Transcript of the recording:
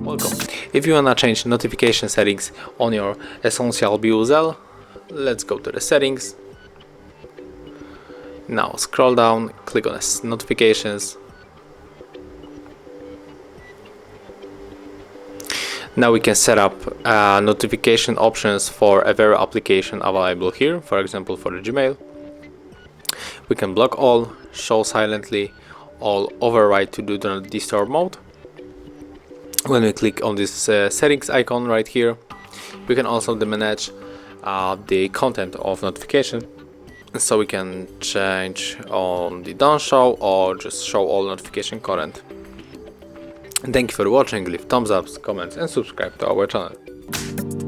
Welcome. If you wanna change notification settings on your ESSENTIELB Wooze L, let's go to the settings. Now scroll down, click on notifications. Now we can set up notification options for every application available here, for example for the Gmail. We can block all, show silently, all, override to do not disturb mode. When we click on this settings icon right here, we can also manage the content of notification. So we can change on the don't show or just show all notification content. And thank you for watching. Leave thumbs up, comments and subscribe to our channel.